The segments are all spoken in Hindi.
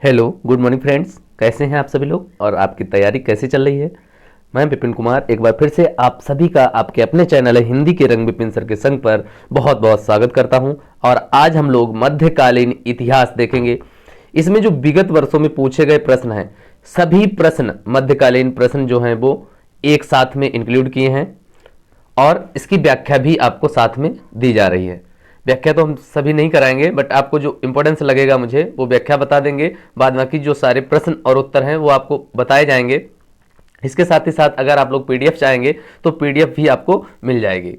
हेलो गुड मॉर्निंग फ्रेंड्स, कैसे हैं आप सभी लोग और आपकी तैयारी कैसे चल रही है। मैं विपिन कुमार एक बार फिर से आप सभी का आपके अपने चैनल है हिंदी के रंग विपिन सर के संग पर बहुत बहुत स्वागत करता हूं। और आज हम लोग मध्यकालीन इतिहास देखेंगे। इसमें जो विगत वर्षों में पूछे गए प्रश्न हैं, सभी प्रश्न मध्यकालीन प्रश्न जो हैं वो एक साथ में इंक्लूड किए हैं और इसकी व्याख्या भी आपको साथ में दी जा रही है। व्याख्या तो हम सभी नहीं कराएंगे, बट आपको जो इंपॉर्टेंस लगेगा मुझे वो व्याख्या बता देंगे। बाद बाकी जो सारे प्रश्न और उत्तर हैं वो आपको बताए जाएंगे। इसके साथ ही साथ अगर आप लोग पीडीएफ चाहेंगे तो पीडीएफ भी आपको मिल जाएगी।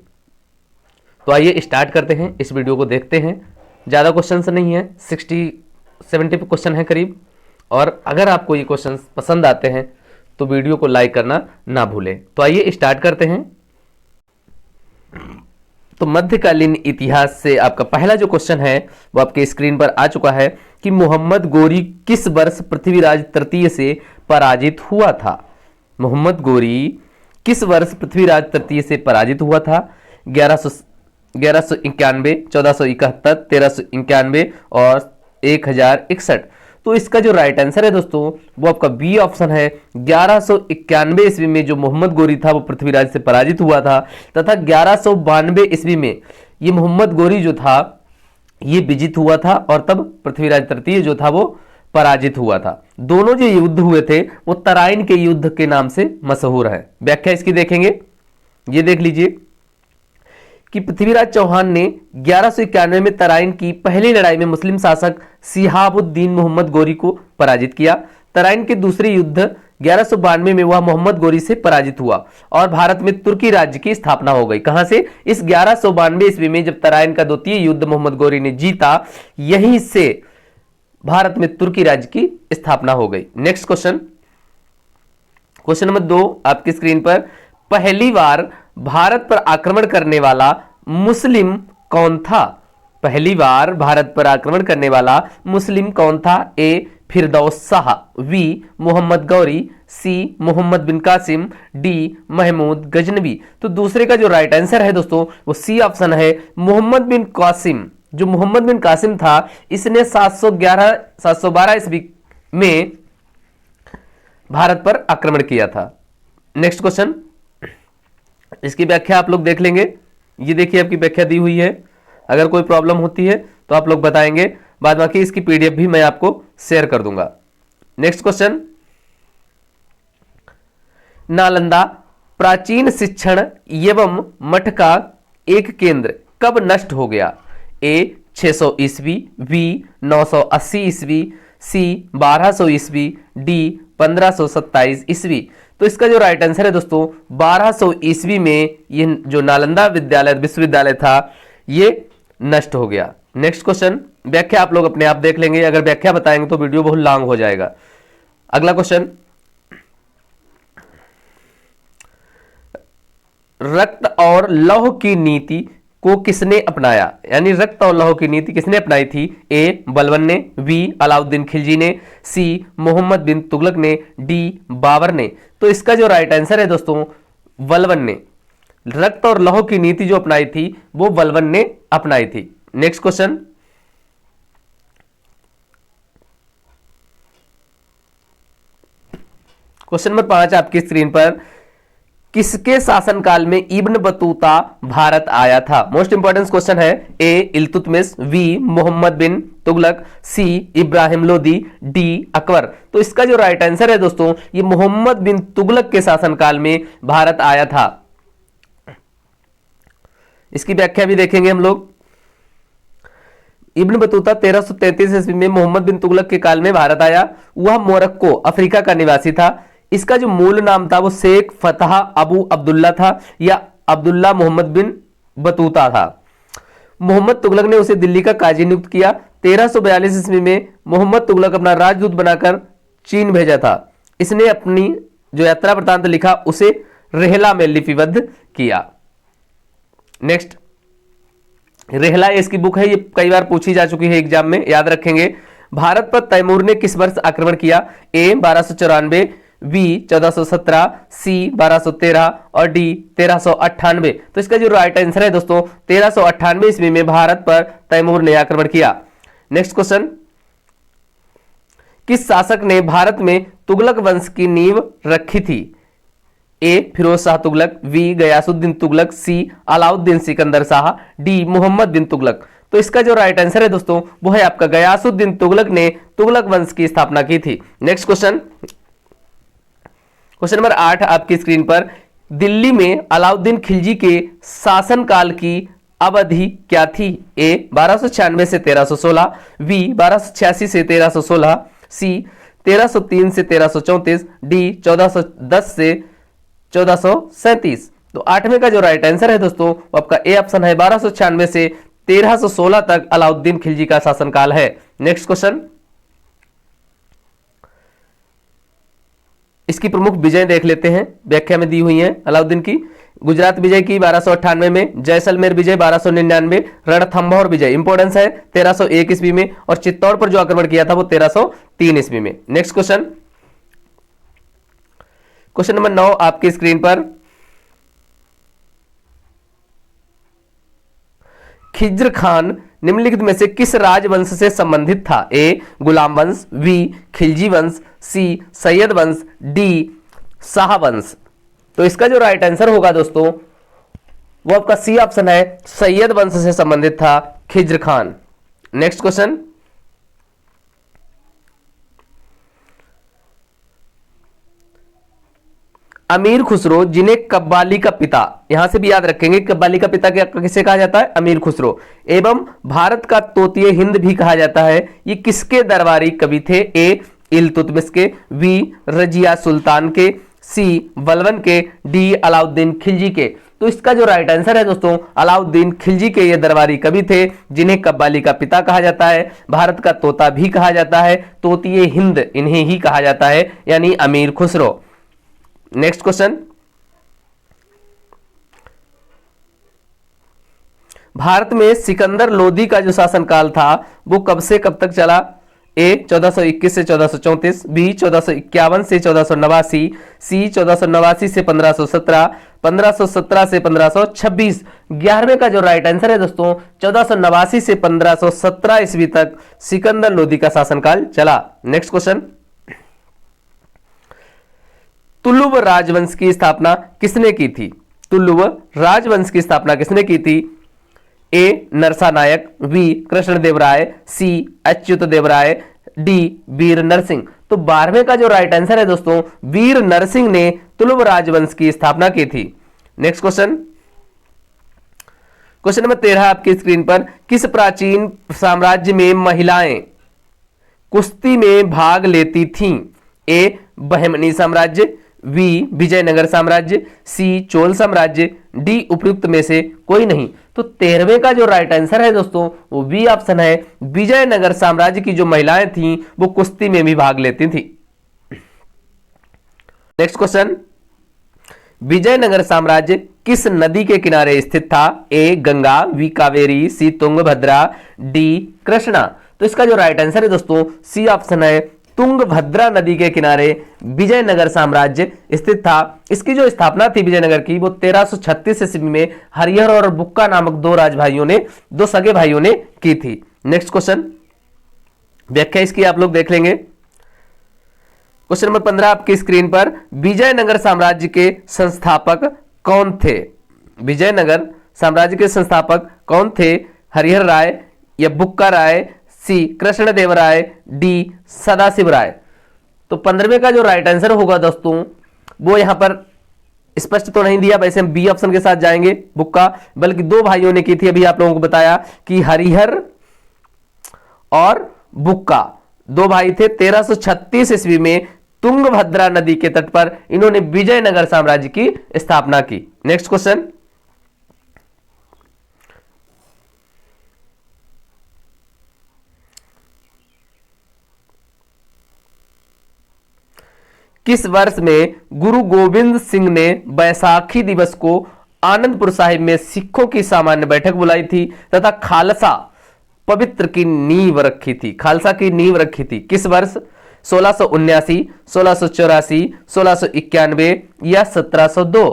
तो आइए स्टार्ट करते हैं, इस वीडियो को देखते हैं। ज़्यादा क्वेश्चन नहीं है, 60-70 क्वेश्चन है करीब। और अगर आपको ये क्वेश्चन पसंद आते हैं तो वीडियो को लाइक करना ना भूलें। तो आइए स्टार्ट करते हैं। तो मध्यकालीन इतिहास से आपका पहला जो क्वेश्चन है वो आपके स्क्रीन पर आ चुका है कि मोहम्मद गोरी किस वर्ष पृथ्वीराज तृतीय से पराजित हुआ था। मोहम्मद गोरी किस वर्ष पृथ्वीराज तृतीय से पराजित हुआ था। 1191, 1471, 1391 और 1061। तो इसका जो राइट आंसर है दोस्तों वो आपका बी ऑप्शन है। 1191 ईस्वी में जो मोहम्मद गोरी था वो पृथ्वीराज से पराजित हुआ था, तथा 1192 ईस्वी में ये मोहम्मद गोरी जो था ये विजित हुआ था और तब पृथ्वीराज तृतीय जो था वो पराजित हुआ था। दोनों जो युद्ध हुए थे वो तराइन के युद्ध के नाम से मशहूर है। व्याख्या इसकी देखेंगे, ये देख लीजिए कि पृथ्वीराज चौहान ने 1191 में तराइन की पहली लड़ाई में मुस्लिम शासक सिहाबुद्दीन मोहम्मद गोरी को पराजित किया। तराइन के दूसरे युद्ध 1192 में वह मोहम्मद गोरी से पराजित हुआ और भारत में तुर्की राज्य की स्थापना हो गई। कहां से? इस 1192 ईस्वी में जब तराइन का द्वितीय युद्ध मोहम्मद गोरी ने जीता, यहीं से भारत में तुर्की राज्य की स्थापना हो गई। नेक्स्ट क्वेश्चन, क्वेश्चन नंबर 2 आपकी स्क्रीन पर। पहली बार भारत पर आक्रमण करने वाला मुस्लिम कौन था? पहली बार भारत पर आक्रमण करने वाला मुस्लिम कौन था? ए फिरदौस शाह, बी मोहम्मद गौरी, सी मोहम्मद बिन कासिम, डी महमूद गजनवी। तो दूसरे का जो राइट आंसर है दोस्तों वो सी ऑप्शन है, मोहम्मद बिन कासिम। जो मोहम्मद बिन कासिम था इसने 712 ईस्वी में भारत पर आक्रमण किया था। नेक्स्ट क्वेश्चन, इसकी व्याख्या आप लोग देख लेंगे। ये देखिए आपकी व्याख्या दी हुई है। अगर कोई प्रॉब्लम होती है तो आप लोग बताएंगे, बाद बाकी इसकी पीडीएफ भी मैं आपको शेयर कर दूंगा। नेक्स्ट क्वेश्चन, नालंदा प्राचीन शिक्षण एवं मठ का एक केंद्र कब नष्ट हो गया? ए 600 ईस्वी, बी 980 ईस्वी, सी 1200 ईस्वी, डी 1527 ईस्वी। तो इसका जो राइट आंसर है दोस्तों 1200 ईस्वी में ये जो नालंदा विश्वविद्यालय था ये नष्ट हो गया। नेक्स्ट क्वेश्चन, व्याख्या आप लोग अपने आप देख लेंगे। अगर व्याख्या बताएंगे तो वीडियो बहुत लॉन्ग हो जाएगा। अगला क्वेश्चन, रक्त और लौह की नीति को किसने अपनाया? यानी रक्त और लौह की नीति किसने अपनाई थी? ए बलबन ने, बी अलाउद्दीन खिलजी ने, सी मोहम्मद बिन तुगलक ने, डी बाबर ने। तो इसका जो राइट आंसर है दोस्तों बलबन ने। रक्त और लौह की नीति जो अपनाई थी वो बलबन ने अपनाई थी। नेक्स्ट क्वेश्चन, क्वेश्चन नंबर 5 आपकी स्क्रीन पर। किसके शासनकाल में इब्न बतूता भारत आया था? मोस्ट इंपॉर्टेंट क्वेश्चन है। ए इल्तुतमिश, बी मोहम्मद बिन तुगलक, सी इब्राहिम लोदी, डी अकबर। तो इसका जो राइट आंसर है दोस्तों ये मोहम्मद बिन तुगलक के शासनकाल में भारत आया था। इसकी व्याख्या भी देखेंगे हम लोग। इब्न बतूता 1333 ईस्वी में मोहम्मद बिन तुगलक के काल में भारत आया। वह मोरक्को अफ्रीका का निवासी था। इसका जो मूल नाम था वो शेख फतह अबू अब्दुल्ला था या अब्दुल्ला मोहम्मद बिन बतूता था। मोहम्मद तुगलक ने उसे दिल्ली का काजी नियुक्त किया। 1342 ईस्वी में मोहम्मद तुगलक अपना राजदूत बनाकर चीन भेजा था। इसने अपनी जो यात्रा वृत्तांत लिखा उसे रेहला में लिपिबद्ध किया। नेक्स्ट, रेहला इसकी बुक है, ये कई बार पूछी जा चुकी है एग्जाम में, याद रखेंगे। भारत पर तैमूर ने किस वर्ष आक्रमण किया? ए 1294, बी 1417, सी 1213 और डी 1398। तो इसका जो राइट आंसर है दोस्तों 1398 ईस्वी में भारत पर तैमूर ने आक्रमण किया। नेक्स्ट क्वेश्चन, किस शासक ने भारत में तुगलक वंश की नींव रखी थी? ए फिरोज शाह तुगलक, बी गयासुद्दीन तुगलक, सी अलाउद्दीन सिकंदर शाह, डी मोहम्मद बिन तुगलक। तो इसका जो राइट आंसर है दोस्तों वो है आपका गयासुद्दीन तुगलक ने तुगलक वंश की स्थापना की थी। नेक्स्ट क्वेश्चन, क्वेश्चन नंबर 8 आपकी स्क्रीन पर, दिल्ली में अलाउद्दीन खिलजी के शासनकाल की अवधि क्या थी? ए 1296 से 1316, बी 1286 से 1316, सी 1303 से 1334, डी 1410 से 1437। तो 8वें का जो राइट आंसर है दोस्तों वो आपका ए ऑप्शन है, 1296 से 1316 तक अलाउद्दीन खिलजी का शासनकाल है। नेक्स्ट क्वेश्चन, इसकी प्रमुख विजय देख लेते हैं, व्याख्या में दी हुई है अलाउद्दीन की। गुजरात विजय की 1298 में, जैसलमेर विजय 1299, रणथंभौर विजय इंपोर्टेंस है 1301 ईस्वी में, और चित्तौड़ पर जो आक्रमण किया था वो 1303 ईस्वी में। नेक्स्ट क्वेश्चन, क्वेश्चन नंबर 9 आपकी स्क्रीन पर, खिज्र खान निम्नलिखित में से किस राजवंश से संबंधित था? ए गुलाम वंश, बी खिलजी वंश, सी सैयद वंश, डी शाह वंश। तो इसका जो राइट आंसर होगा दोस्तों वो आपका सी ऑप्शन है, सैयद वंश से संबंधित था खिज्र खान। नेक्स्ट क्वेश्चन, अमीर खुसरो जिन्हें कव्वाली का पिता, यहां से भी याद रखेंगे कव्वाली का पिता किसे कहा जाता है? अमीर खुसरो, एवं भारत का तोतिए हिंद भी कहा जाता है, ये किसके दरबारी कवि थे? ए इल्तुतमिश के, बी रजिया सुल्तान के, सी बलबन के, डी अलाउद्दीन खिलजी के। तो इसका जो राइट आंसर है दोस्तों अलाउद्दीन खिलजी के ये दरबारी कवि थे जिन्हें कव्वाली का पिता कहा जाता है, भारत का तोता भी कहा जाता है, तोतिए हिंद इन्हें ही कहा जाता है, यानी अमीर खुसरो। नेक्स्ट क्वेश्चन, भारत में सिकंदर लोदी का जो शासनकाल था वो कब से कब तक चला? ए 1421 से 1434, बी 1451 से 1489, सी 1489 से 1517, 1517 से 1526। 11वें का जो राइट आंसर है दोस्तों 1489 से 1517 ईस्वी तक सिकंदर लोदी का शासनकाल चला। नेक्स्ट क्वेश्चन, तुलुव राजवंश की स्थापना किसने की थी? तुलुव राजवंश की स्थापना किसने की थी? ए नरसा नायक, बी कृष्णदेवराय, सी अच्युत देवराय, डी वीर नरसिंह। तो 12वें का जो राइट आंसर है दोस्तों वीर नरसिंह ने तुलुव राजवंश की स्थापना की थी। नेक्स्ट क्वेश्चन, क्वेश्चन नंबर 13 आपकी स्क्रीन पर, किस प्राचीन साम्राज्य में महिलाएं कुश्ती में भाग लेती थीं? ए बहमनी साम्राज्य, बी विजयनगर साम्राज्य, सी चोल साम्राज्य, डी उपयुक्त में से कोई नहीं। तो 13वें का जो राइट आंसर है दोस्तों वो बी ऑप्शन है, विजयनगर साम्राज्य की जो महिलाएं थीं वो कुश्ती में भी भाग लेती थी। नेक्स्ट क्वेश्चन, विजयनगर साम्राज्य किस नदी के किनारे स्थित था? ए गंगा, बी कावेरी, सी तुंगभद्रा, डी कृष्णा। तो इसका जो राइट आंसर है दोस्तों सी ऑप्शन है, तुंगभद्रा नदी के किनारे विजयनगर साम्राज्य स्थित था। इसकी जो स्थापना थी विजयनगर की वो 1336 ईस्वी में हरिहर और बुक्का नामक दो सगे भाइयों ने की थी। नेक्स्ट क्वेश्चन, व्याख्या इसकी आप लोग देख लेंगे। क्वेश्चन नंबर 15 आपकी स्क्रीन पर, विजयनगर साम्राज्य के संस्थापक कौन थे? विजयनगर साम्राज्य के संस्थापक कौन थे? हरिहर राय या बुक्का राय, सी कृष्णदेवराय, डी सदाशिव राय। तो 15वें का जो राइट आंसर होगा दोस्तों वो यहां पर स्पष्ट तो नहीं दिया, वैसे हम बी ऑप्शन के साथ जाएंगे, बुक्का, बल्कि दो भाइयों ने की थी। अभी आप लोगों को बताया कि हरिहर और बुक्का दो भाई थे। 1336 ईस्वी में तुंगभद्रा नदी के तट पर इन्होंने विजयनगर साम्राज्य की स्थापना की। नेक्स्ट क्वेश्चन, किस वर्ष में गुरु गोविंद सिंह ने बैसाखी दिवस को आनंदपुर साहिब में सिखों की सामान्य बैठक बुलाई थी तथा खालसा पवित्र की नींव रखी थी? खालसा की नींव रखी थी किस वर्ष? 1679, 1684, 1691 या 1702?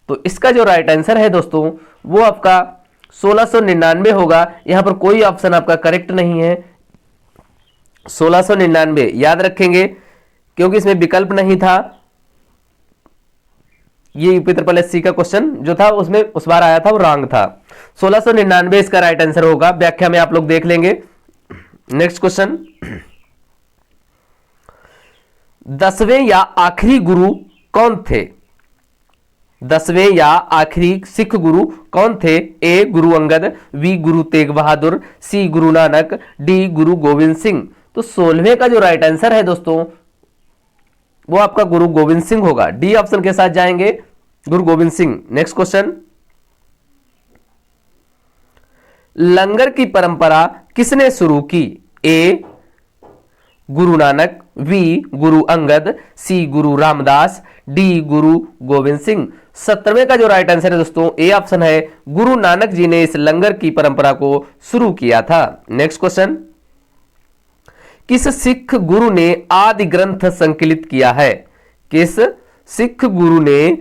तो इसका जो राइट आंसर है दोस्तों वो आपका 1699 होगा। यहां पर कोई ऑप्शन आपका करेक्ट नहीं है। 1699 याद रखेंगे क्योंकि इसमें विकल्प नहीं था। ये यूपी ट्रिपल एससी का क्वेश्चन जो था उसमें उस बार आया था वो रॉन्ग था। 1699 इसका राइट आंसर होगा, व्याख्या में आप लोग देख लेंगे। नेक्स्ट क्वेश्चन, 10वें या आखिरी गुरु कौन थे? 10वें या आखिरी सिख गुरु कौन थे? ए गुरु अंगद, बी गुरु तेग बहादुर, सी गुरु नानक, डी गुरु गोविंद सिंह। तो 16वें का जो राइट आंसर है दोस्तों वो आपका गुरु गोविंद सिंह होगा। डी ऑप्शन के साथ जाएंगे, गुरु गोविंद सिंह। नेक्स्ट क्वेश्चन, लंगर की परंपरा किसने शुरू की? ए गुरु नानक, बी गुरु अंगद, सी गुरु रामदास, डी गुरु गोविंद सिंह। 17वें का जो राइट आंसर है दोस्तों ए ऑप्शन है, गुरु नानक जी ने इस लंगर की परंपरा को शुरू किया था। नेक्स्ट क्वेश्चन, किस सिख गुरु ने आदि ग्रंथ संकलित किया है? किस सिख गुरु ने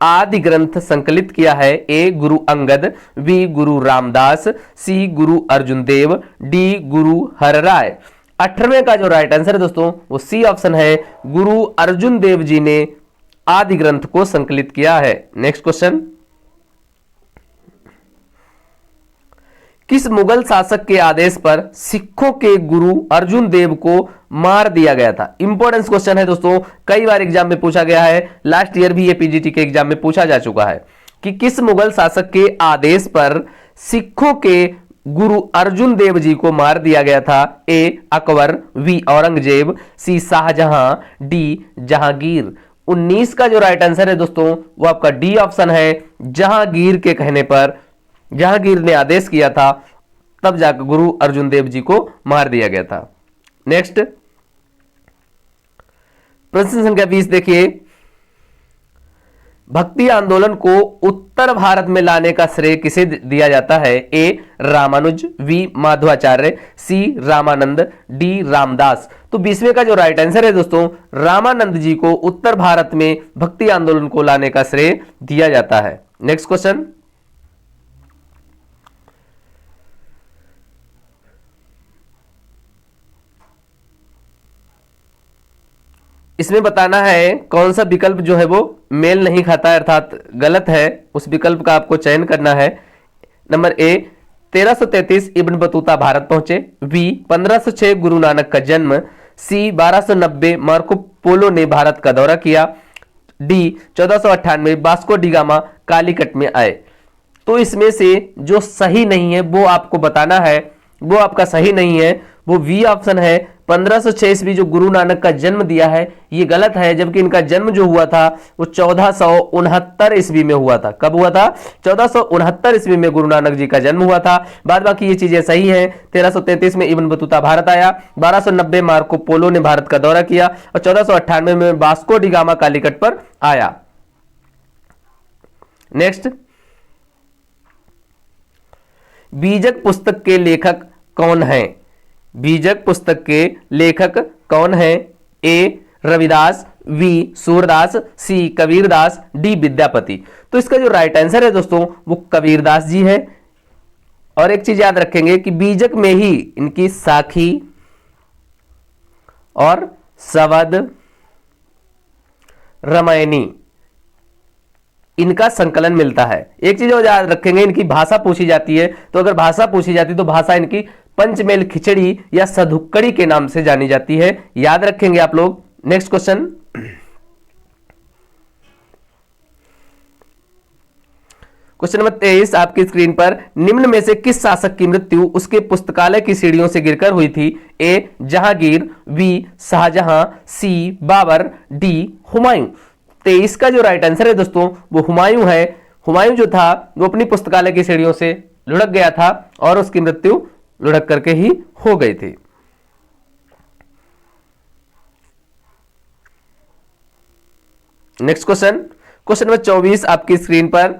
आदि ग्रंथ संकलित किया है? ए गुरु अंगद, बी गुरु रामदास, सी गुरु अर्जुन देव, डी गुरु हरराय। 18वें का जो राइट आंसर है दोस्तों वो सी ऑप्शन है, गुरु अर्जुन देव जी ने आदि ग्रंथ को संकलित किया है। नेक्स्ट क्वेश्चन, किस मुगल शासक के आदेश पर सिखों के गुरु अर्जुन देव को मार दिया गया था? इंपॉर्टेंट क्वेश्चन है दोस्तों, कई बार एग्जाम में पूछा गया है, लास्ट ईयर भी ये पीजीटी के एग्जाम में पूछा जा चुका है कि किस मुगल शासक के आदेश पर सिखों के गुरु अर्जुन देव जी को मार दिया गया था? ए अकबर, बी औरंगजेब, सी शाहजहां, डी जहांगीर। 19 का जो राइट आंसर है दोस्तों वो आपका डी ऑप्शन है, जहांगीर के कहने पर, जहांगीर ने आदेश किया था तब जाकर गुरु अर्जुन देव जी को मार दिया गया था। नेक्स्ट प्रश्न संख्या 20 देखिए, भक्ति आंदोलन को उत्तर भारत में लाने का श्रेय किसे दिया जाता है? ए रामानुज, बी माधवाचार्य, सी रामानंद, डी रामदास। तो 20वें का जो राइट आंसर है दोस्तों रामानंद जी को उत्तर भारत में भक्ति आंदोलन को लाने का श्रेय दिया जाता है। नेक्स्ट क्वेश्चन, इसमें बताना है कौन सा विकल्प जो है वो मेल नहीं खाता है अर्थात गलत है, उस विकल्प का आपको चयन करना है। Number A 1333 Ibn Battuta Bharat पहुंचे, बी 1506 गुरु नानक का जन्म, सी 1290 मार्को पोलो ने भारत का दौरा किया, D 1498 Vasco D gamma Calicut में आए। तो इसमें से जो सही नहीं है वो आपको बताना है, वो आपका सही नहीं है, वो वी ऑप्शन है 1506 ईस्वी जो गुरु नानक का जन्म दिया है ये गलत है, जबकि इनका जन्म जो हुआ था वो 1469 ईस्वी में हुआ था। कब हुआ था? 1469 ईस्वी में गुरु नानक जी का जन्म हुआ था। बाद बाकी ये चीजें सही हैं। 1333 में इब्न बतूता भारत आया, 1290 मार्को पोलो ने भारत का दौरा किया और 1498 में वास्को डी गामा कालीकट पर आया। नेक्स्ट, बीजक पुस्तक के लेखक कौन है? बीजक पुस्तक के लेखक कौन है? ए रविदास, बी सूरदास, सी कबीरदास, डी विद्यापति। तो इसका जो राइट आंसर है दोस्तों वो कबीरदास जी है। और एक चीज याद रखेंगे कि बीजक में ही इनकी साखी और सवद, रामायणी इनका संकलन मिलता है। एक चीज और याद रखेंगे, इनकी भाषा पूछी जाती है तो अगर भाषा पूछी जाती तो भाषा इनकी पंचमेल खिचड़ी या सधुक्कड़ी के नाम से जानी जाती है, याद रखेंगे आप लोग। नेक्स्ट क्वेश्चन, क्वेश्चन नंबर 23 आपकी स्क्रीन पर, निम्न में से किस शासक की मृत्यु उसके पुस्तकालय की सीढ़ियों से गिरकर हुई थी? ए जहांगीर, बी शाहजहां, सी बाबर, डी हुमायूं। 23 का जो राइट आंसर है दोस्तों वो हुमायूं है। हुमायूं जो था वो अपनी पुस्तकालय की सीढ़ियों से लुढ़क गया था और उसकी मृत्यु लुढ़क करके ही हो गई थी। नेक्स्ट क्वेश्चन, क्वेश्चन नंबर 24 आपकी स्क्रीन पर,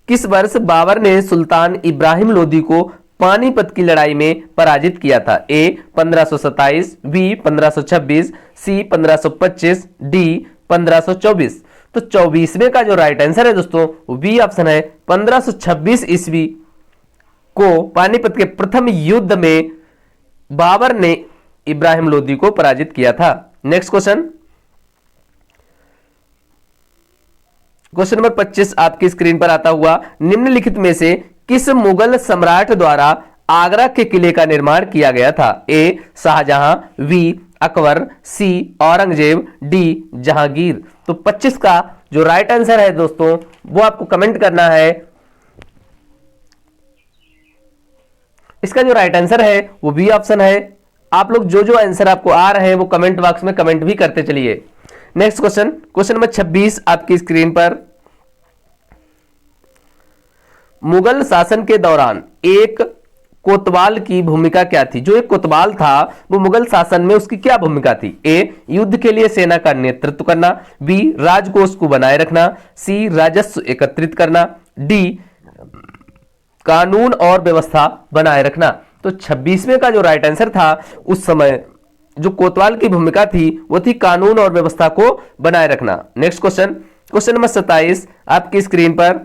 किस वर्ष बाबर ने सुल्तान इब्राहिम लोदी को पानीपत की लड़ाई में पराजित किया था? ए 1527, बी 1526, सी 1525, डी 1524। तो 24वें का जो राइट आंसर है दोस्तों वो बी ऑप्शन है 1526 ईस्वी को पानीपत के प्रथम युद्ध में बाबर ने इब्राहिम लोदी को पराजित किया था? नेक्स्ट क्वेश्चन, क्वेश्चन नंबर 25 आपकी स्क्रीन पर आता हुआ, निम्नलिखित में से किस मुगल सम्राट द्वारा आगरा के किले का निर्माण किया गया था? ए शाहजहां, बी अकबर, सी औरंगजेब, डी जहांगीर। तो 25 का जो राइट आंसर है दोस्तों वो आपको कमेंट करना है। इसका जो राइट आंसर है वो बी ऑप्शन है। आप लोग जो जो आंसर आपको आ रहे हैं वो कमेंट बॉक्स में कमेंट भी करते चलिए। नेक्स्ट क्वेश्चन, क्वेश्चन नंबर 26 आपकी स्क्रीन पर, मुगल शासन के दौरान एक कोतवाल की भूमिका क्या थी? जो एक कोतवाल था वो मुगल शासन में उसकी क्या भूमिका थी? ए युद्ध के लिए सेना का नेतृत्व करना, बी राजकोष को बनाए रखना, सी राजस्व एकत्रित करना, डी कानून और व्यवस्था बनाए रखना। तो 26वें का जो राइट आंसर था उस समय जो कोतवाल की भूमिका थी वो थी कानून और व्यवस्था को बनाए रखना। नेक्स्ट क्वेश्चन, क्वेश्चन नंबर 27 आपकी स्क्रीन पर,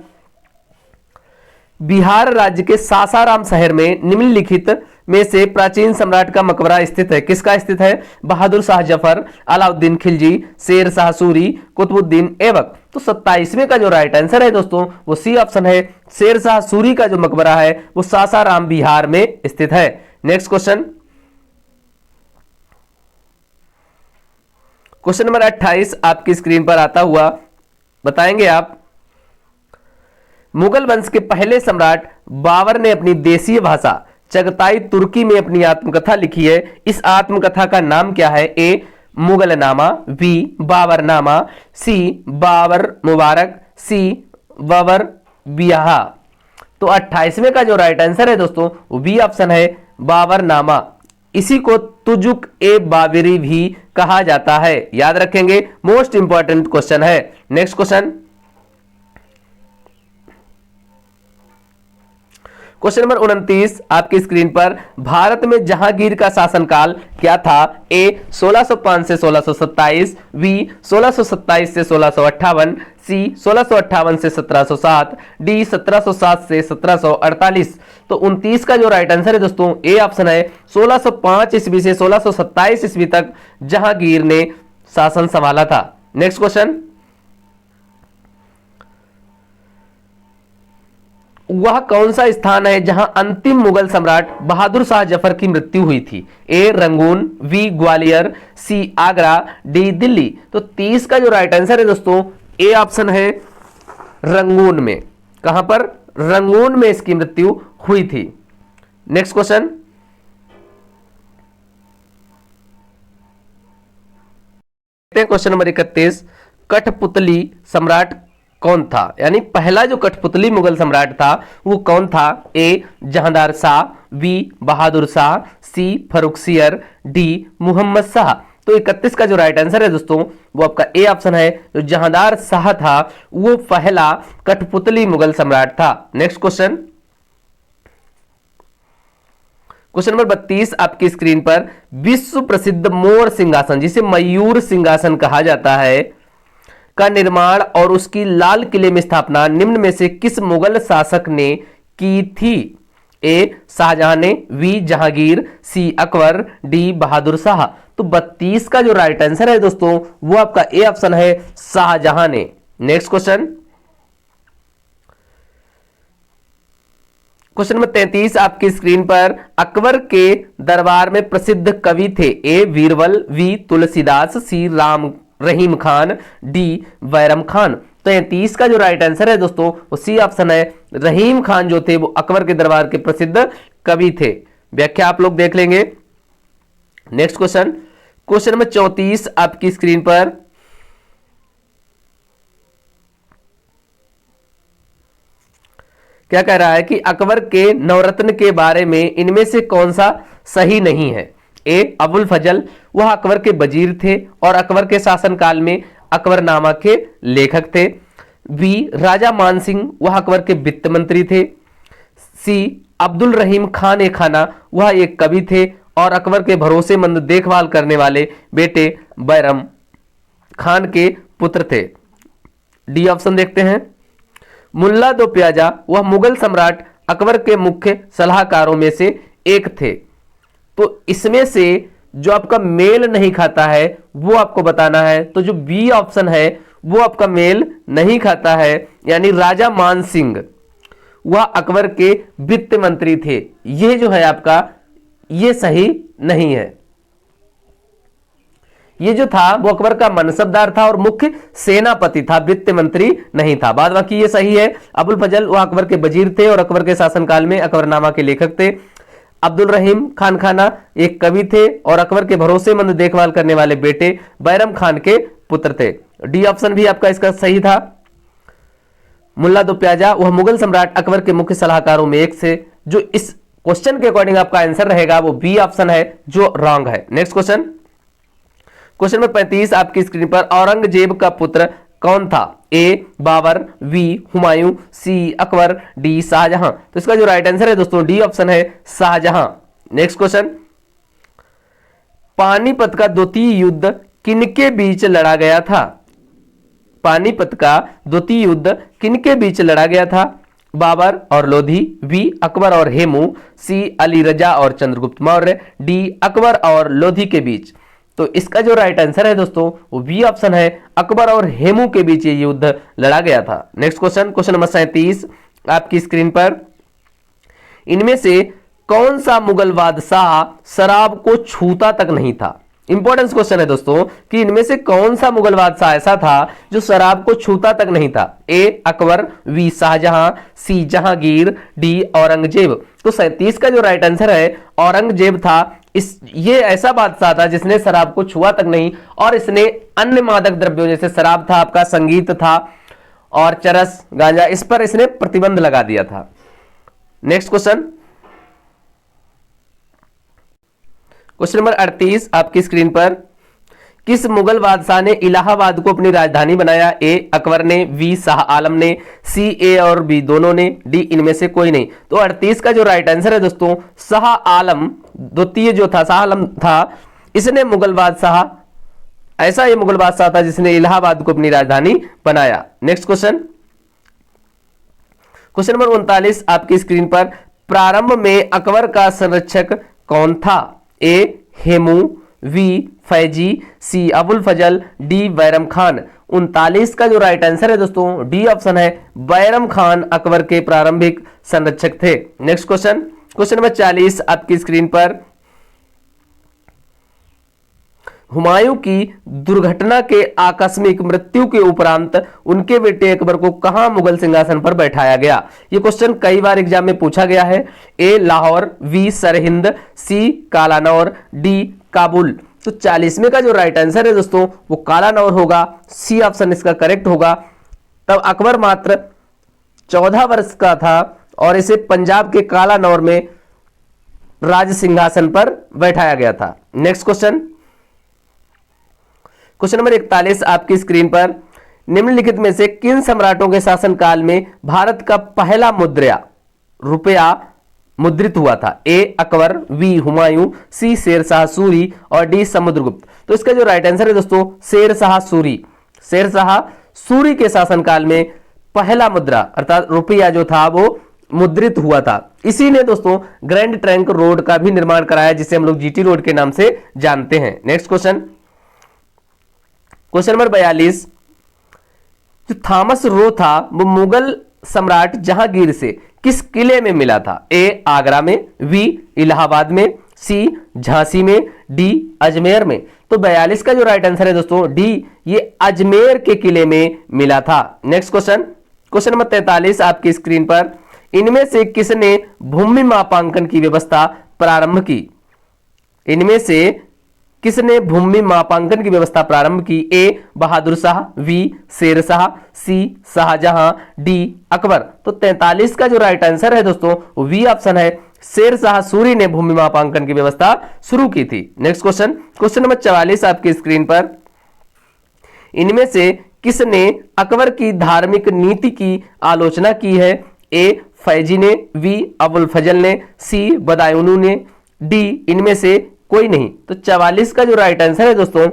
बिहार राज्य के सासाराम शहर में निम्नलिखित में से प्राचीन सम्राट का मकबरा स्थित है? किसका स्थित है? बहादुर शाह जफर, अलाउद्दीन खिलजी, शेर शाह सूरी, कुतुबुद्दीन ऐबक। तो 27वें का जो राइट आंसर है दोस्तों वो सी ऑप्शन है। शेर शाह सूरी का जो मकबरा है वो सासाराम बिहार में स्थित है। नेक्स्ट क्वेश्चन, क्वेश्चन नंबर 28 आपकी स्क्रीन पर आता हुआ, बताएंगे आप, मुगल वंश के पहले सम्राट बाबर ने अपनी देशीय भाषा चगताई तुर्की में अपनी आत्मकथा लिखी है। इस आत्मकथा का नाम क्या है? ए मुगलनामा, बी बाबरनामा, सी बाबर मुबारक, सी बाबर बियाहा। तो 28वें का जो राइट आंसर है दोस्तों वो बी ऑप्शन है, बाबरनामा। इसी को तुजुक ए बाबरी भी कहा जाता है, याद रखेंगे, मोस्ट इंपॉर्टेंट क्वेश्चन है। नेक्स्ट क्वेश्चन, क्वेश्चन नंबर 29 आपकी स्क्रीन पर, भारत में जहांगीर का शासनकाल क्या था? ए 1605 से 1627, बी 1627 से 1658, सी 1658 से 1707, डी 1707 से 1748। तो 29 का जो राइट आंसर है दोस्तों ए ऑप्शन है, 1605 ईस्वी से 1627 ईस्वी तक जहांगीर ने शासन संभाला था। नेक्स्ट क्वेश्चन, वह कौन सा स्थान है जहां अंतिम मुगल सम्राट बहादुर शाह जफर की मृत्यु हुई थी? ए रंगून, बी ग्वालियर, सी आगरा, डी दिल्ली। तो 30 का जो राइट आंसर है दोस्तों ए ऑप्शन है, रंगून में। कहां पर? रंगून में इसकी मृत्यु हुई थी। नेक्स्ट क्वेश्चन, क्वेश्चन नंबर 31, कठपुतली सम्राट कौन था? यानी पहला जो कठपुतली मुगल सम्राट था वो कौन था? ए जहांदार शाह, बी बहादुर शाह, सी फर्रुखसियर, डी मुहम्मद शाह। तो 31 का जो राइट आंसर है दोस्तों वो आपका ए ऑप्शन है, जो जहांदार शाह था वो पहला कठपुतली मुगल सम्राट था। नेक्स्ट क्वेश्चन, क्वेश्चन नंबर 32 आपकी स्क्रीन पर, विश्व प्रसिद्ध मोर सिंहासन जिसे मयूर सिंहासन कहा जाता है का निर्माण और उसकी लाल किले में स्थापना निम्न में से किस मुगल शासक ने की थी? ए शाहजहां ने, बी जहांगीर, सी अकबर, डी बहादुर शाह। तो 32 का जो राइट आंसर है दोस्तों वो आपका ए ऑप्शन है, शाहजहां ने। नेक्स्ट क्वेश्चन, क्वेश्चन नंबर 33 आपकी स्क्रीन पर, अकबर के दरबार में प्रसिद्ध कवि थे? ए बीरबल, बी तुलसीदास, सी राम रहीम खान, डी बैरम खान। तो 33 का जो राइट आंसर है दोस्तों वो सी ऑप्शन है, रहीम खान जो थे वो अकबर के दरबार के प्रसिद्ध कवि थे। व्याख्या आप लोग देख लेंगे। नेक्स्ट क्वेश्चन, क्वेश्चन नंबर 34 आपकी स्क्रीन पर, क्या कह रहा है कि अकबर के नवरत्न के बारे में इनमें से कौन सा सही नहीं है? ए अबुल फजल, वह अकबर के वजीर थे और अकबर के शासनकाल में अकबरनामा के लेखक थे। बी राजा मान सिंह, वह अकबर के वित्त मंत्री थे। सी अब्दुल रहीम खान ए खाना, वह एक कवि थे और अकबर के भरोसेमंद देखभाल करने वाले बेटे बैरम खान के पुत्र थे। डी ऑप्शन देखते हैं। मुल्ला दो प्याजा, वह मुगल सम्राट अकबर के मुख्य सलाहकारों में से एक थे। तो इसमें से जो आपका मेल नहीं खाता है वो आपको बताना है। तो जो बी ऑप्शन है वो आपका मेल नहीं खाता है, यानी राजा मान सिंह वह अकबर के वित्त मंत्री थे। यह जो है आपका ये सही नहीं है। ये जो था वो अकबर का मनसबदार था और मुख्य सेनापति था, वित्त मंत्री नहीं था। बाद बाकी ये सही है। अबुल फजल वह अकबर के वजीर थे और अकबर के शासनकाल में अकबरनामा के लेखक थे। अब्दुल रहीम खान खाना एक कवि थे और अकबर के भरोसेमंद देखभाल करने वाले बेटे बैरम खान के पुत्र थे। डी ऑप्शन भी आपका इसका सही था। मुल्ला दो प्याजा वह मुगल सम्राट अकबर के मुख्य सलाहकारों में एक से। जो इस क्वेश्चन के अकॉर्डिंग आपका आंसर रहेगा वो बी ऑप्शन है जो रॉन्ग है। नेक्स्ट क्वेश्चन, क्वेश्चन नंबर 35 आपकी स्क्रीन पर, औरंगजेब का पुत्र कौन था? ए बाबर, बी हुमायूं, सी अकबर, डी शाहजहां। तो इसका जो राइट आंसर है दोस्तों डी ऑप्शन है शाहजहां। नेक्स्ट क्वेश्चन, पानीपत का द्वितीय युद्ध किनके बीच लड़ा गया था? पानीपत का द्वितीय युद्ध किनके बीच लड़ा गया था? बाबर और लोधी, बी अकबर और हेमू, सी अली रजा और चंद्रगुप्त मौर्य, डी अकबर और लोधी के बीच। तो इसका जो राइट आंसर है दोस्तों वो बी ऑप्शन है, अकबर और हेमू के बीच ये युद्ध लड़ा गया था। नेक्स्ट क्वेश्चन, क्वेश्चन नंबर 37 आपकी स्क्रीन पर, इनमें से कौन सा मुगल बादशाह शराब को छूता तक नहीं था? इंपॉर्टेंट क्वेश्चन है दोस्तों कि इनमें से कौन सा मुगल बादशाह ऐसा था जो शराब को छूता तक नहीं था? ए अकबर, बी शाहजहां, सी जहांगीर, डी औरंगजेब। तो 37 का जो राइट आंसर है औरंगजेब था। ये ऐसा बादशाह था जिसने शराब को छुआ तक नहीं और इसने अन्य मादक द्रव्यों जैसे शराब था, आपका संगीत था और चरस गांजा, इस पर इसने प्रतिबंध लगा दिया था। नेक्स्ट क्वेश्चन, क्वेश्चन नंबर 38 आपकी स्क्रीन पर, किस मुगल बादशाह ने इलाहाबाद को अपनी राजधानी बनाया? ए अकबर ने, बी शाह आलम ने, सी ए और बी दोनों ने, डी इनमें से कोई नहीं। तो 38 का जो राइट आंसर है दोस्तों शाह आलम द्वितीय जो था, शाह आलम था, इसने मुगल बादशाह, ऐसा ये मुगल बादशाह था जिसने इलाहाबाद को अपनी राजधानी बनाया। नेक्स्ट क्वेश्चन, क्वेश्चन नंबर 39 आपकी स्क्रीन पर, प्रारंभ में अकबर का संरक्षक कौन था? A Hemu, B Faizi, C Abul Fazal, D Bairam Khan. 39 का जो राइट आंसर है दोस्तों डी ऑप्शन है, बैरम खान अकबर के प्रारंभिक संरक्षक थे। नेक्स्ट क्वेश्चन, क्वेश्चन नंबर 40 आपकी स्क्रीन पर, हुमायूं की दुर्घटना के आकस्मिक मृत्यु के उपरांत उनके बेटे अकबर को कहां मुगल सिंहासन पर बैठाया गया? यह क्वेश्चन कई बार एग्जाम में पूछा गया है। ए लाहौर, बी सरहिंद, सी कालानौर, डी काबुल। तो 40वें का जो राइट आंसर है दोस्तों वो कालानौर होगा, सी ऑप्शन इसका करेक्ट होगा। तब अकबर मात्र 14 वर्ष का था और इसे पंजाब के कालानौर में राज सिंहासन पर बैठाया गया था। नेक्स्ट क्वेश्चन, क्वेश्चन नंबर 41 आपकी स्क्रीन पर, निम्नलिखित में से किन सम्राटों के शासनकाल में भारत का पहला रुपया मुद्रित हुआ था? ए अकबर, बी हुमायूं, सी शेरशाह सूरी और डी समुद्रगुप्त। तो इसका जो राइट आंसर है दोस्तों शेरशाह सूरी। शेरशाह सूरी के शासनकाल में पहला मुद्रा अर्थात रुपया जो था वो मुद्रित हुआ था। इसी ने दोस्तों ग्रैंड ट्रंक रोड का भी निर्माण कराया जिसे हम लोग जीटी रोड के नाम से जानते हैं। नेक्स्ट क्वेश्चन, क्वेश्चन नंबर 42, जो थॉमस रो था वो मुगल सम्राट जहांगीर से किस किले में मिला था? ए आगरा में, बी इलाहाबाद में, सी झांसी में, डी अजमेर में। तो 42 का जो राइट आंसर है दोस्तों डी, ये अजमेर के किले में मिला था। नेक्स्ट क्वेश्चन, क्वेश्चन नंबर 43 आपकी स्क्रीन पर, इनमें से किसने भूमि मापांकन की व्यवस्था प्रारंभ की? इनमें से किसने भूमि मापांकन की व्यवस्था प्रारंभ की? ए बहादुर शाह, बी शेर शाह, सी शाहजहां, डी अकबर। तो 43 का जो राइट आंसर है दोस्तों वो वी ऑप्शन है, शेर शाह सूरी ने भूमि मापांकन की व्यवस्था शुरू की थी। नेक्स्ट क्वेश्चन, क्वेश्चन नंबर 44 आपकी स्क्रीन पर, इनमें से किसने अकबर की धार्मिक नीति की आलोचना की है? ए फैजी ने, बी अबुल फजल ने, सी बदायूनी ने, डी इनमें से कोई नहीं। तो 44 का जो राइट आंसर है दोस्तों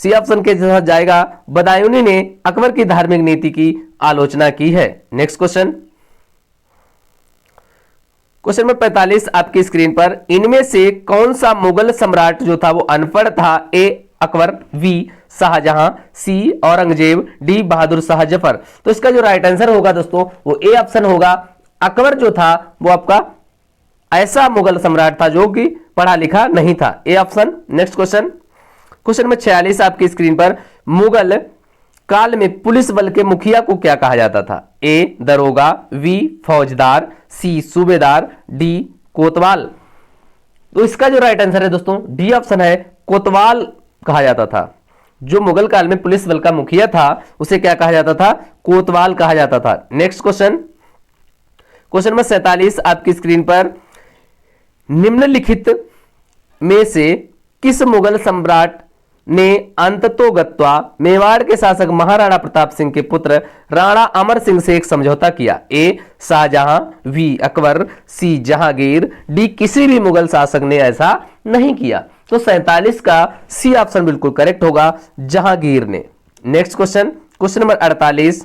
सी ऑप्शन के साथ जाएगा, बदायूनी ने अकबर की धार्मिक नीति की आलोचना की है। नेक्स्ट क्वेश्चन, क्वेश्चन नंबर 45 आपकी स्क्रीन पर, इनमें से कौन सा मुगल सम्राट जो था वो अनपढ़ था? ए अकबर, बी शाहजहां, सी औरंगजेब, डी बहादुर शाह जफर। तो इसका जो राइट आंसर होगा दोस्तों वो ए ऑप्शन होगा। अकबर जो था वो आपका ऐसा मुगल सम्राट था जो कि पढ़ा लिखा नहीं था, A option. Next question, question number 46 आपकी स्क्रीन पर, मुगल काल में पुलिस बल के मुखिया को क्या कहा जाता था? ए दरोगा, बी फौजदार, सी सूबेदार, डी कोतवाल। तो इसका जो राइट आंसर है दोस्तों डी ऑप्शन है, कोतवाल कहा जाता था। जो मुगल काल में पुलिस बल का मुखिया था उसे क्या कहा जाता था? कोतवाल कहा जाता था। नेक्स्ट क्वेश्चन, क्वेश्चन नंबर 47 आपकी स्क्रीन पर, निम्नलिखित में से किस मुगल सम्राट ने अंततोगत्वा मेवाड़ के शासक महाराणा प्रताप सिंह के पुत्र राणा अमर सिंह से एक समझौता किया? ए शाहजहां, बी अकबर, सी जहांगीर, डी किसी भी मुगल शासक ने ऐसा नहीं किया। तो 47 का सी ऑप्शन बिल्कुल करेक्ट होगा, जहांगीर ने। Next question, question number 48,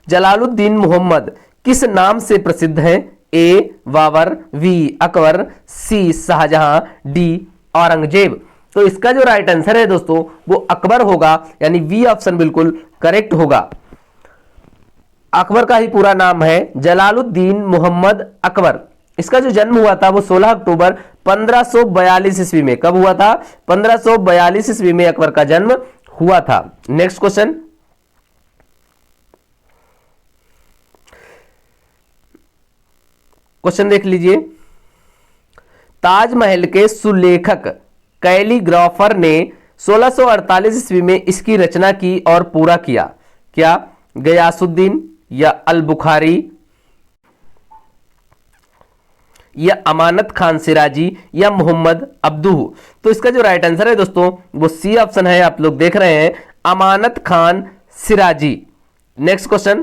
Jalaluddin Mohammad किस नाम से प्रसिद्ध है? A Babur, B Akbar, C Shahjahan, D Aurangzeb. तो इसका जो राइट आंसर है दोस्तों वो अकबर होगा, यानी बी ऑप्शन बिल्कुल करेक्ट होगा। अकबर का ही पूरा नाम है जलालुद्दीन मोहम्मद अकबर। इसका जो जन्म हुआ था वो 16 अक्टूबर 1542 ईस्वी में। कब हुआ था? 1542 ईस्वी में अकबर का जन्म हुआ था। नेक्स्ट क्वेश्चन, क्वेश्चन देख लीजिए, ताजमहल के सुलेखक कैलीग्राफर ने 1648 ईस्वी में इसकी रचना की और पूरा किया। क्या गयासुद्दीन या अल बुखारी या अमानत खान सिराजी या मोहम्मद अब्दुह? तो इसका जो राइट आंसर है दोस्तों वो सी ऑप्शन है, आप लोग देख रहे हैं, Amanat Khan Siraji. Next question,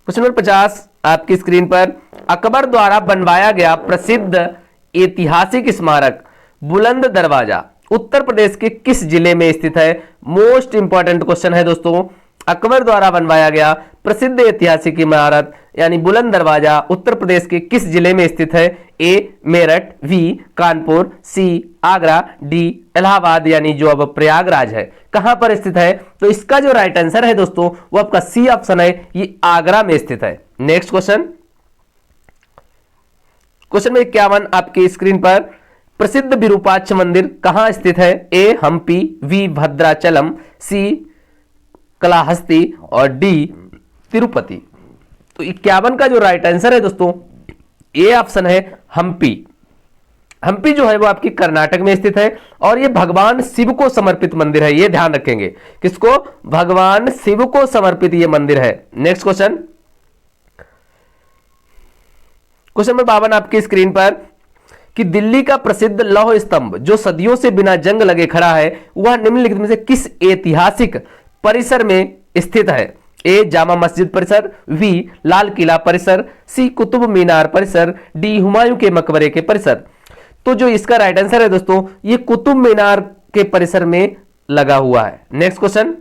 question number 50 आपकी स्क्रीन पर, अकबर द्वारा बनवाया गया प्रसिद्ध ऐतिहासिक स्मारक बुलंद दरवाजा उत्तर प्रदेश के किस जिले में स्थित है? मोस्ट इंपॉर्टेंट क्वेश्चन है दोस्तों। अकबर द्वारा बनवाया गया प्रसिद्ध ऐतिहासिक इमारत यानी बुलंद दरवाजा उत्तर प्रदेश के किस जिले में स्थित है? ए मेरठ, बी कानपुर, सी आगरा, डी इलाहाबाद यानी जो अब प्रयागराज है। कहां पर स्थित है? तो इसका जो राइट आंसर है दोस्तों वो आपका सी ऑप्शन है, ये आगरा में स्थित है। नेक्स्ट क्वेश्चन, क्वेश्चन नंबर 51 आपकी स्क्रीन पर, प्रसिद्ध विरूपाक्ष मंदिर कहां स्थित है? ए हम्पी, बी भद्राचलम, सी कलाहस्ती और डी तिरुपति। तो 51 का जो राइट आंसर है दोस्तों ए ऑप्शन है, हम्पी। हम्पी जो है वो आपकी कर्नाटक में स्थित है और ये भगवान शिव को समर्पित मंदिर है, ये ध्यान रखेंगे। किसको? भगवान शिव को समर्पित ये मंदिर है। नेक्स्ट क्वेश्चन, क्वेश्चन नंबर 52 आपकी स्क्रीन पर, कि दिल्ली का प्रसिद्ध लौह स्तंभ जो सदियों से बिना जंग लगे खड़ा है वह निम्नलिखित में से किस ऐतिहासिक परिसर में स्थित है? ए जामा मस्जिद परिसर, बी लाल किला परिसर, सी कुतुब मीनार परिसर, डी हुमायूं के मकबरे के परिसर। तो जो इसका राइट आंसर है दोस्तों ये कुतुब मीनार के परिसर में लगा हुआ है। नेक्स्ट क्वेश्चन,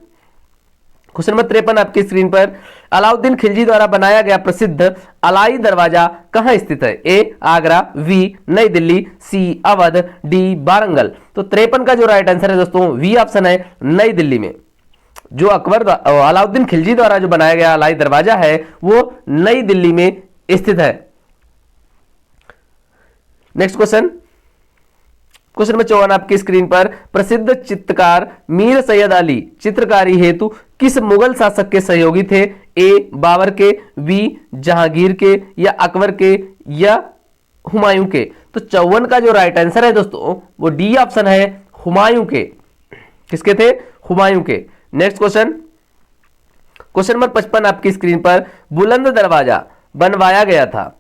क्वेश्चन नंबर 53 आपकी स्क्रीन पर, अलाउद्दीन खिलजी द्वारा बनाया गया प्रसिद्ध अलाई दरवाजा कहां स्थित है? ए आगरा, बी नई दिल्ली, सी अवध, डी वारंगल। तो 53 का जो राइट आंसर है दोस्तों वी ऑप्शन है, नई दिल्ली में। जो अलाउद्दीन खिलजी द्वारा जो बनाया गया अलाई दरवाजा है वो नई दिल्ली में स्थित है। नेक्स्ट क्वेश्चन, क्वेश्चन नंबर 54 आपकी स्क्रीन पर, प्रसिद्ध चित्रकार मीर सैयद अली चित्रकारी हेतु किस मुगल शासक के सहयोगी थे? ए बाबर के, बी जहांगीर के या अकबर के या हुमायूं के। तो 54 का जो राइट आंसर है दोस्तों वो डी ऑप्शन है, हुमायूं के। किसके थे? हुमायूं के। नेक्स्ट क्वेश्चन, क्वेश्चन नंबर 55 आपकी स्क्रीन पर, बुलंद दरवाजा बनवाया गया था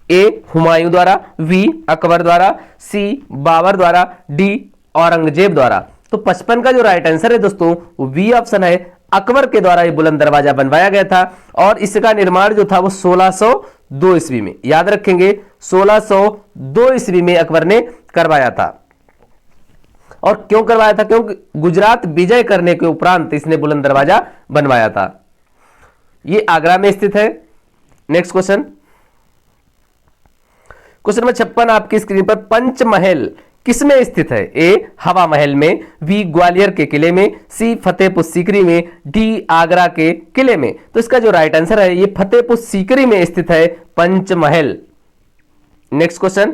ए हुमायूं द्वारा, बी अकबर द्वारा, सी बाबर द्वारा, डी औरंगजेब द्वारा। तो 55 का जो राइट आंसर है दोस्तों वो बी ऑप्शन है, अकबर के द्वारा ये बुलंद दरवाजा बनवाया गया था और इसका निर्माण जो था वो 1602 ईस्वी में, याद रखेंगे 1602 ईस्वी में अकबर ने करवाया था। और क्यों करवाया था? क्योंकि गुजरात विजय करने के उपरांत इसने बुलंद दरवाजा बनवाया था। ये आगरा में स्थित है। नेक्स्ट क्वेश्चन, क्वेश्चन नंबर 56 आपकी स्क्रीन पर, पंचमहल किसमें स्थित है? ए हवा महल में, बी ग्वालियर के किले में, सी फतेहपुर सीकरी में, डी आगरा के किले में। तो इसका जो राइट आंसर है ये फतेहपुर सीकरी में स्थित है Panchmahal. Next question,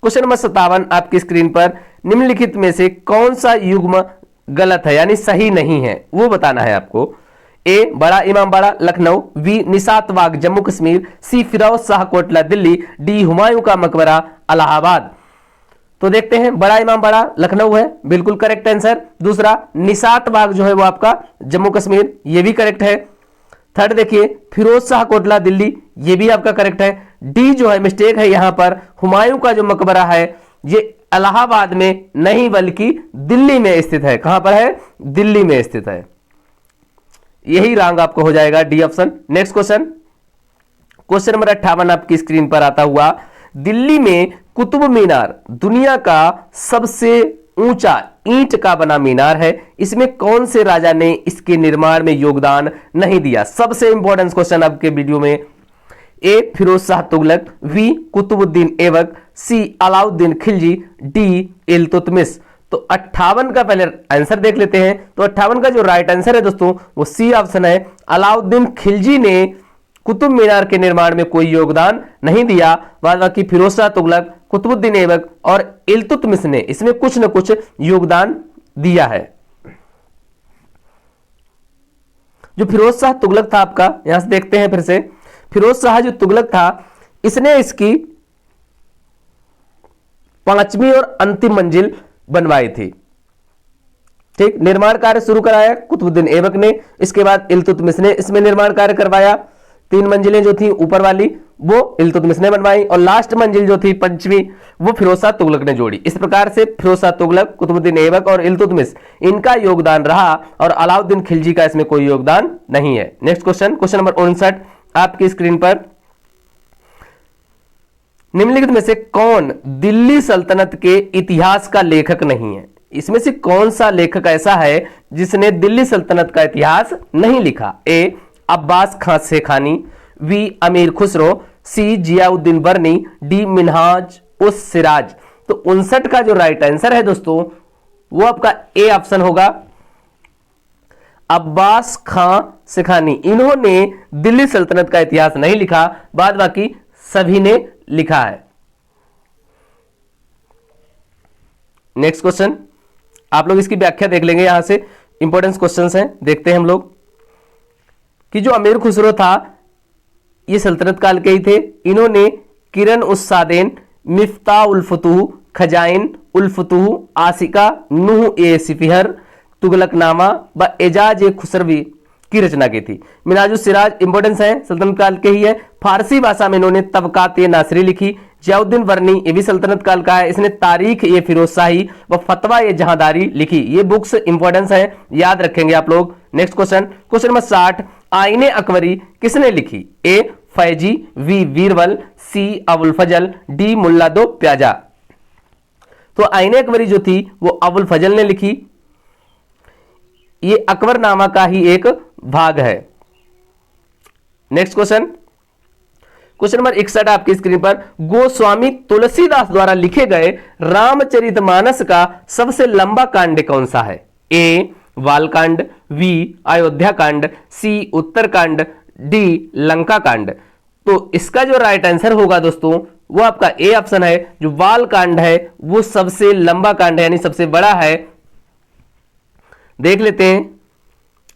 question number 57 आपकी स्क्रीन पर, निम्नलिखित में से कौन सा युग्म गलत है यानी सही नहीं है वो बताना है आपको। ए बड़ा इमामबाड़ा लखनऊ, बी निशात बाग जम्मू कश्मीर, सी फिरोज शाह कोटला दिल्ली, डी हुमायूं का मकबरा इलाहाबाद। तो देखते हैं, बड़ा इमामबाड़ा लखनऊ है, बिल्कुल करेक्ट आंसर। दूसरा निशात बाग जो है वो आपका जम्मू कश्मीर, ये भी करेक्ट है। थर्ड देखिए फिरोज शाह कोटला दिल्ली, ये भी आपका करेक्ट है। डी जो है मिस्टेक है यहां पर, हुमायूं का जो मकबरा है ये इलाहाबाद में नहीं बल्कि दिल्ली में स्थित है। कहां पर है? दिल्ली में स्थित है। यही रॉन्ग आपको हो जाएगा, D option. Next question, question number 58 आपकी स्क्रीन पर आता हुआ, दिल्ली में कुतुब मीनार दुनिया का सबसे ऊंचा ईंट का बना मीनार है, इसमें कौन से राजा ने इसके निर्माण में योगदान नहीं दिया? सबसे इंपॉर्टेंट क्वेश्चन आपके वीडियो में। ए फिरोज शाह तुगलक, बी कुतुबुद्दीन ऐबक, सी अलाउद्दीन खिलजी, डी इल्तुतमिश। तो 58 का पहले आंसर देख लेते हैं। तो 58 का जो राइट आंसर है दोस्तों वो सी ऑप्शन है, अलाउद्दीन खिलजी ने कुतुब मीनार के निर्माण में कोई योगदान नहीं दिया। बाकी फिरोज शाह तुगलक, कुतुबुद्दीन ऐबक और इल्तुतमिश ने इसमें कुछ न कुछ योगदान दिया है। जो फिरोज शाह तुगलक था आपका, यहां से देखते हैं फिर से, फिरोज शाह जो तुगलक था इसने इसकी 5वीं और अंतिम मंजिल बनवाई थी। ठीक, निर्माण कार्य शुरू कराया कुतुबुद्दीन ऐबक ने, इसके बाद इल्तुतमिश ने इसमें निर्माण कार्य करवाया। 3 मंजिलें जो थी ऊपर वाली वो इल्तुतमिश ने बनवाई और लास्ट मंजिल जो थी 5वीं वो फिरोज शाह तुगलक ने जोड़ी। इस प्रकार से फिरोज शाह तुगलक, कुतुबुद्दीन ऐबक और इल्तुतमिश इनका योगदान रहा और अलाउद्दीन खिलजी का इसमें कोई योगदान नहीं है। नेक्स्ट क्वेश्चन, क्वेश्चन नंबर 59 आपकी स्क्रीन पर, निम्नलिखित में से कौन दिल्ली सल्तनत के इतिहास का लेखक नहीं है? इसमें से कौन सा लेखक ऐसा है जिसने दिल्ली सल्तनत का इतिहास नहीं लिखा? ए अब्बास खां शेखानी, बी अमीर खुसरो, सी जियाउद्दीन बर्नी, डी मिनहाज उस सिराज। तो 59 का जो राइट आंसर है दोस्तों वो आपका ए ऑप्शन होगा, अब्बास खां शेखानी। इन्होंने दिल्ली सल्तनत का इतिहास नहीं लिखा, बाद बाकी सभी ने लिखा है। नेक्स्ट क्वेश्चन, आप लोग इसकी व्याख्या देख लेंगे, यहां से इंपॉर्टेंट क्वेश्चंस हैं, देखते हैं हम लोग कि जो अमीर खुसरो था ये सल्तनत काल के ही थे। इन्होंने किरण उस सादेन, मिफ्ता उल फुतूह, खजाइन उल फुतूह, आसिका, नूह ए सिफिहर, तुगलकनामा व एजाज ए खुसरवी की रचना की थी। मिनाजुस सिराज इंपॉर्टेंस है, सल्तनत काल के ही है। फारसी भाषा में इन्होंने तबकात ए नासरी लिखी। जियाउद्दीन बर्नी ये भी सल्तनत काल का है, इसने तारीख ए फिरोज शाही व फतवा ए जहांदारी लिखी। ये बुक्स इंपॉर्टेंस है, याद रखेंगे आप लोग। नेक्स्ट क्वेश्चन, क्वेश्चन नंबर 60, आईने अकबरी किसने लिखी? A Faizi, B Birbal, C Abul Fazal, D Mulla Do Piyaza. तो आईने अकबरी जो थी वो अबुल फजल ने लिखी। ये अकबरनामा का ही एक भाग है। नेक्स्ट क्वेश्चन, क्वेश्चन नंबर 61 आपकी स्क्रीन पर, गोस्वामी तुलसीदास द्वारा लिखे गए रामचरितमानस का सबसे लंबा कांड कौन सा है? ए बालकांड, बी अयोध्या कांड, सी उत्तरकांड, डी लंका कांड। तो इसका जो राइट आंसर होगा दोस्तों वो आपका ए ऑप्शन है, जो बालकांड है वो सबसे लंबा कांड है यानी सबसे बड़ा है। देख लेते हैं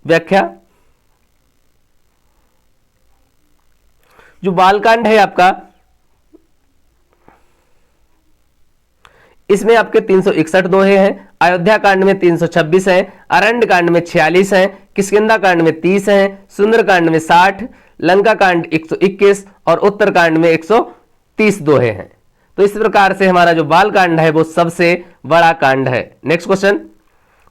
व्याख्या। जो बालकांड है आपका, इसमें आपके 361 दोहे हैं, अयोध्या कांड में 326 हैं, अरण्य कांड में 46 हैं, किष्किंधा कांड में 30 हैं, सुंदर कांड में 60, लंका कांड 121 और उत्तर कांड में 130 दोहे हैं। तो इस प्रकार से हमारा जो बाल कांड है वो सबसे बड़ा कांड है। नेक्स्ट क्वेश्चन,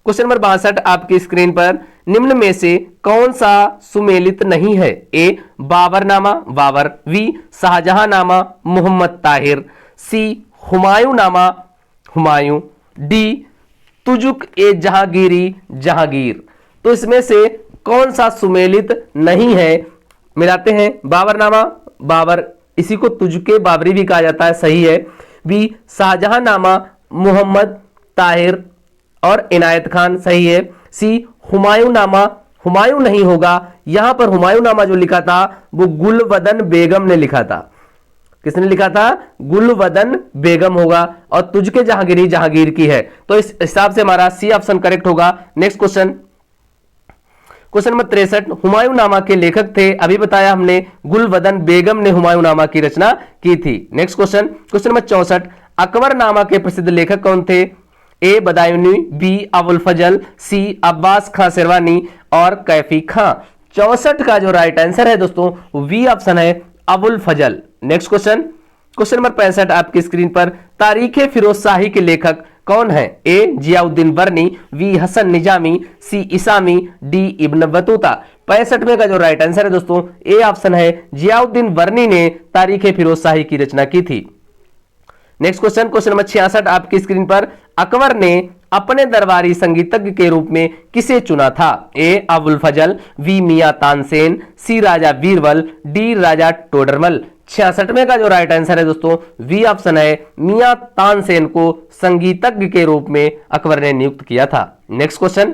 क्वेश्चन नंबर 62 आपकी स्क्रीन पर, निम्न में से कौन सा सुमेलित नहीं है? ए बाबरनामा बाबर, बी शाहजहांनामा मोहम्मद ताहिर, सी हुमायूंनामा हुमायूं, डी तुजुक ए जहांगीरी जहांगीर। तो इसमें से कौन सा सुमेलित नहीं है? मिलाते हैं। बाबरनामा, बाबर, इसी को तुजुके बाबरी भी कहा जाता है, सही है। बी शाहजहांनामा, मोहम्मद ताहिर और इनायत खान, सही है। सी हुमायूंनामा, हुमायूं नहीं होगा, यहां पर हुमायूंनामा जो लिखा था वो गुलवदन बेगम ने लिखा था। किसने लिखा था? गुलवदन बेगम होगा। और तुझके जहांगीरी जहांगीर की है। तो इस हिसाब से हमारा सी ऑप्शन करेक्ट होगा। नेक्स्ट क्वेश्चन, क्वेश्चन नंबर 63, हुमायूंनामा के लेखक थे, अभी बताया हमने, गुलवदन बेगम ने हुमायूंनामा की रचना की थी। Next question, question number 64, Akbarnama के प्रसिद्ध लेखक कौन थे? ए बदायूनी, बी अबुल फजल, सी अब्बास खां शेरवानी और कैफी खां। 64 का जो राइट आंसर है दोस्तों वो वी ऑप्शन है, अबुल फजल। नेक्स्ट क्वेश्चन, क्वेश्चन नंबर 65 आपकी स्क्रीन पर, तारीख फिरोज शाही के लेखक कौन है? ए जियाउद्दीन बर्नी, बी हसन निजामी, सी इसामी, डी इब्न बतूता। 65 का जो राइट आंसर है दोस्तों ए ऑप्शन है, जियाउद्दीन बर्नी ने तारीख फिरोज शाही की रचना की थी। नेक्स्ट क्वेश्चन, क्वेश्चन नंबर 66 आपकी स्क्रीन पर, अकबर ने अपने दरबारी संगीतज्ञ के रूप में किसे चुना था? ए अबुल फजल, बी मियां तानसेन, सी राजा बीरबल, डी राजा टोडरमल। 66 का जो राइट आंसर है दोस्तों वी ऑप्शन है, मियां तानसेन को संगीतज्ञ के रूप में अकबर ने नियुक्त किया था। Next question,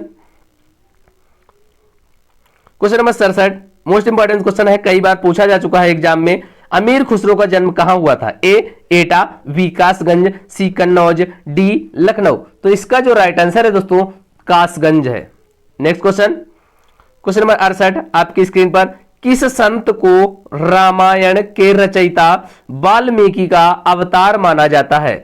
question number 67 most important question है, कई बार पूछा जा चुका है एग्जाम में। अमीर खुसरो का जन्म कहां हुआ था? ए एटा, बी कासगंज, सी कन्नौज, डी लखनऊ। तो इसका जो राइट आंसर है दोस्तों कासगंज है। नेक्स्ट क्वेश्चन, क्वेश्चन नंबर 68 आपकी स्क्रीन पर, किस संत को रामायण के रचयिता वाल्मीकि का अवतार माना जाता है?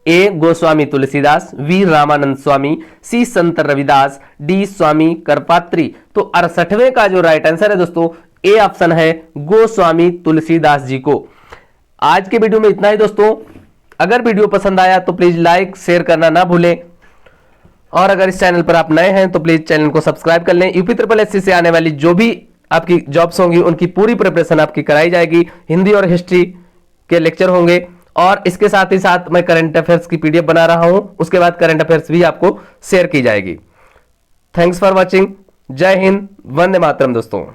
ए Goswami Tulsidas, we Ramanand Swami, C Sant Ravidas, D स्वामी करपात्री। तो 68वें का जो राइट आंसर है दोस्तों ए ऑप्शन है, गोस्वामी तुलसीदास जी को। आज के वीडियो में इतना ही दोस्तों। अगर वीडियो पसंद आया तो प्लीज लाइक शेयर करना ना भूलें, और अगर इस चैनल पर आप नए हैं तो प्लीज चैनल को सब्सक्राइब कर लें। यूपी ट्रिपल एससी से आने वाली जो भी आपकी जॉब्स होंगी उनकी पूरी प्रिपरेशन आपकी कराई जाएगी। हिंदी और हिस्ट्री के लेक्चर होंगे, और इसके साथ ही साथ मैं करंट अफेयर्स की पीडीएफ बना रहा हूं, उसके बाद करंट अफेयर्स भी आपको शेयर की जाएगी। Thanks for watching. जय हिंद, वंदे मातरम दोस्तों।